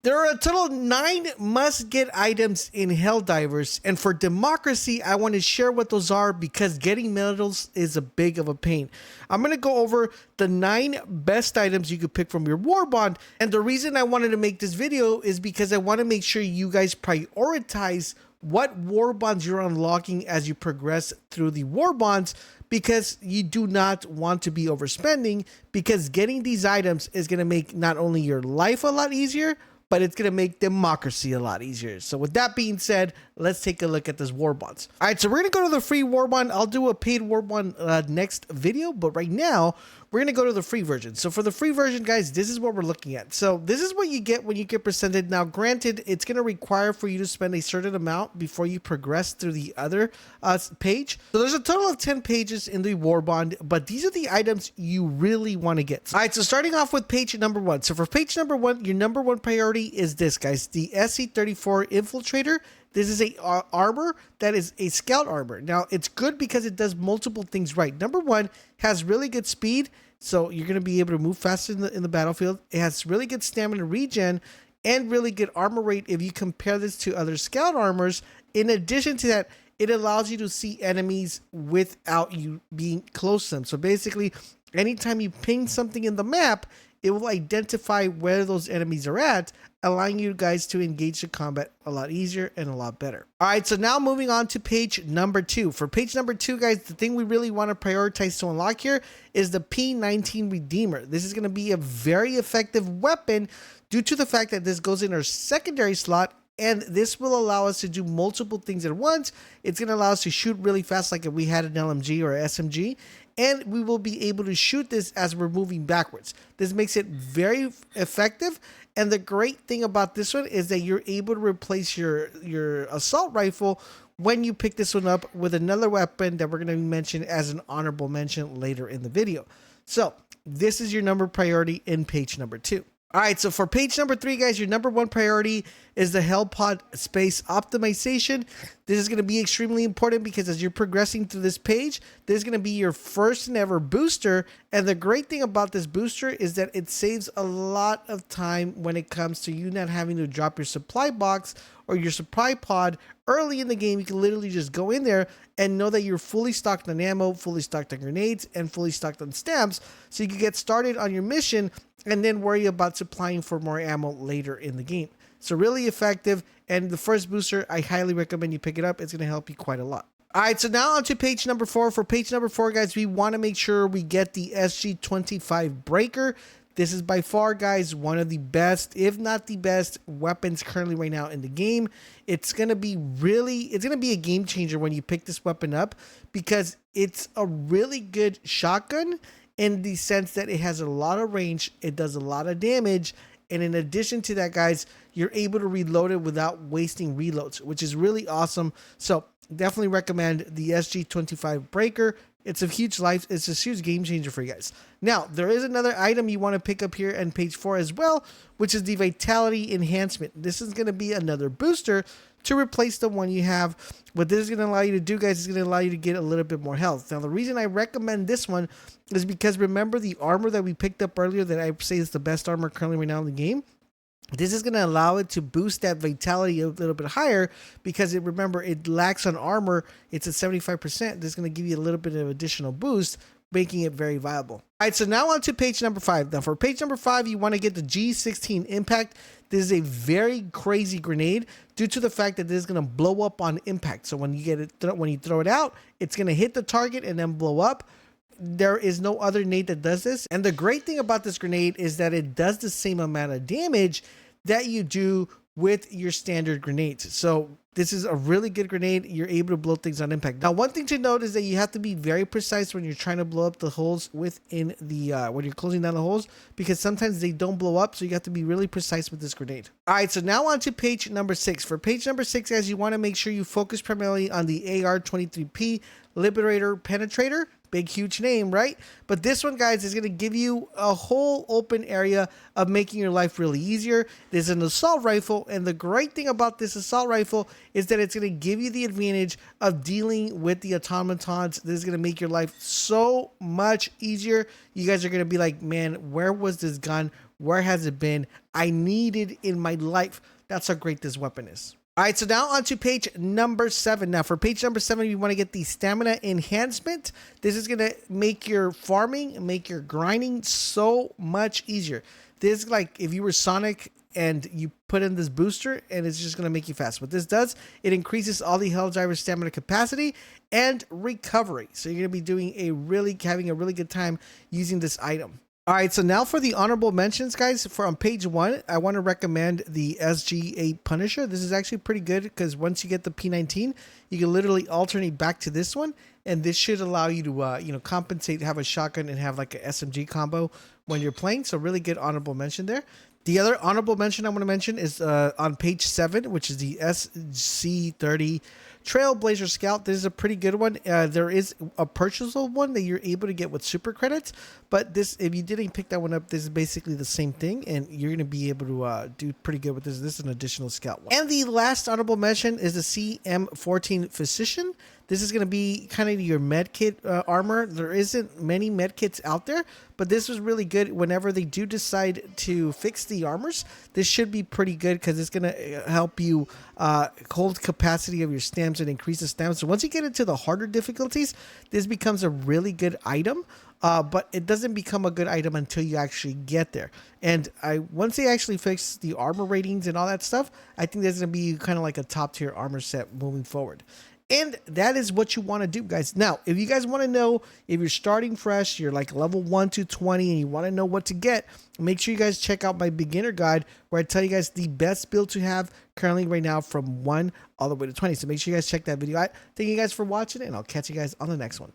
There are a total of 9 must-get items in Helldivers, and for democracy, I want to share what those are because getting medals is a big of a pain. I'm going to go over the 9 best items you could pick from your WARBOND, and the reason I wanted to make this video is because I want to make sure you guys prioritize what WARBONDs you're unlocking as you progress through the WARBONDs, because you do not want to be overspending, because getting these items is going to make not only your life a lot easier, but it's going to make democracy a lot easier. So with that being said, let's take a look at this WARBONDs. All right, so we're going to go to the free WARBOND. I'll do a paid WARBOND next video, but right now, we're going to go to the free version. So for the free version, guys, this is what we're looking at. So this is what you get when you get presented. Now, granted, it's going to require for you to spend a certain amount before you progress through the other page. So there's a total of 10 pages in the WARBOND, but these are the items you really want to get. All right, so starting off with page number 1. So for page number 1, your number 1 priority is this, guys, the SC34 Infiltrator. This is a armor that is a scout armor. Now, it's good because it does multiple things right. Number 1, has really good speed, so you're going to be able to move faster in the battlefield. It has really good stamina regen and really good armor rate if you compare this to other scout armors. In addition to that, it allows you to see enemies without you being close to them. So basically, anytime you ping something in the map, it will identify where those enemies are at, allowing you guys to engage the combat a lot easier and a lot better. All right, so now moving on to page number 2. For page number 2, guys, the thing we really want to prioritize to unlock here is the P19 Redeemer. This is going to be a very effective weapon due to the fact that this goes in our secondary slot, and this will allow us to do multiple things at once. It's going to allow us to shoot really fast like if we had an LMG or SMG, and we will be able to shoot this as we're moving backwards. This makes it very effective, and the great thing about this one is that you're able to replace your assault rifle when you pick this one up with another weapon that we're going to mention as an honorable mention later in the video. So this is your number priority in page number 2. All right, so for page number 3, guys, your number 1 priority is the Pod Space Optimization. This is going to be extremely important because as you're progressing through this page, this is going to be your first and ever booster. And the great thing about this booster is that it saves a lot of time when it comes to you not having to drop your supply box or your supply pod early in the game. You can literally just go in there and know that you're fully stocked on ammo, fully stocked on grenades, and fully stocked on stamps. So you can get started on your mission and then worry about supplying for more ammo later in the game. So really effective, and the first booster, I highly recommend you pick it up. It's going to help you quite a lot. All right, so now on to page number 4. For page number 4, guys, we want to make sure we get the SG25 Breaker. This is by far, guys, one of the best, if not the best, weapons currently right now in the game. It's going to be a game changer when you pick this weapon up because it's a really good shotgun in the sense that it has a lot of range, it does a lot of damage, and in addition to that, guys, you're able to reload it without wasting reloads, which is really awesome. So definitely recommend the SG25 Breaker. It's a huge game changer for you guys. Now, there is another item you want to pick up here on page 4 as well, which is the Vitality Enhancement. This is going to be another booster to replace the one you have. What this is going to allow you to do, guys, is going to allow you to get a little bit more health. Now, the reason I recommend this one is because remember the armor that we picked up earlier that I say is the best armor currently right now in the game? This is going to allow it to boost that vitality a little bit higher because remember, it lacks on armor. It's at 75%. This is going to give you a little bit of additional boost, making it very viable. All right, so now on to page number 5. Now for page number 5, you want to get the G16 Impact. This is a very crazy grenade due to the fact that this is going to blow up on impact. So when you get it, when you throw it out, it's going to hit the target and then blow up. There is no other nade that does this. And the great thing about this grenade is that it does the same amount of damage that you do with your standard grenades. So this is a really good grenade. You're able to blow things on impact. Now, one thing to note is that you have to be very precise when you're trying to blow up the holes within the, when you're closing down the holes, because sometimes they don't blow up. So you have to be really precise with this grenade. All right, so now on to page number 6. For page number 6, guys, you want to make sure you focus primarily on the AR-23P Liberator Penetrator. big, huge name, right? But this one, guys, is going to give you a whole open area of making your life really easier. This is an assault rifle, and the great thing about this assault rifle is that it's going to give you the advantage of dealing with the automatons. This is going to make your life so much easier. You guys are going to be like, man, where was this gun? Where has it been? I need it in my life. That's how great this weapon is. All right, so now on to page number 7. Now for page number 7, you want to get the stamina enhancement. This is going to make your farming, make your grinding so much easier. This is like if you were Sonic and you put in this booster and it's just going to make you fast. What this does, it increases all the Helldiver stamina capacity and recovery. So you're going to be doing having a really good time using this item. All right, so now for the honorable mentions, guys. For on page 1, I want to recommend the SG8 Punisher. This is actually pretty good because once you get the P19, you can literally alternate back to this one, and this should allow you to compensate, have a shotgun, and have like a SMG combo when you're playing. So really good honorable mention there. The other honorable mention I want to mention is on page 7, which is the SC30 Trailblazer Scout. This is a pretty good one. There is a purchasable one that you're able to get with super credits, but this, if you didn't pick that one up, this is basically the same thing, and you're going to be able to do pretty good with this. This is an additional scout one. And the last honorable mention is the CM14 Physician. This is going to be kind of your medkit armor. There isn't many medkits out there, but this was really good. Whenever they do decide to fix the armors, this should be pretty good because it's going to help you hold capacity of your stamina and increase the stamina. So once you get into the harder difficulties, this becomes a really good item. But it doesn't become a good item until you actually get there. And once they actually fix the armor ratings and all that stuff, I think there's going to be kind of like a top tier armor set moving forward. And that is what you want to do, guys. Now, if you guys want to know, if you're starting fresh, you're like level 1 to 20 and you want to know what to get, make sure you guys check out my beginner guide where I tell you guys the best build to have currently right now from 1 all the way to 20. So make sure you guys check that video out. Thank you guys for watching, and I'll catch you guys on the next one.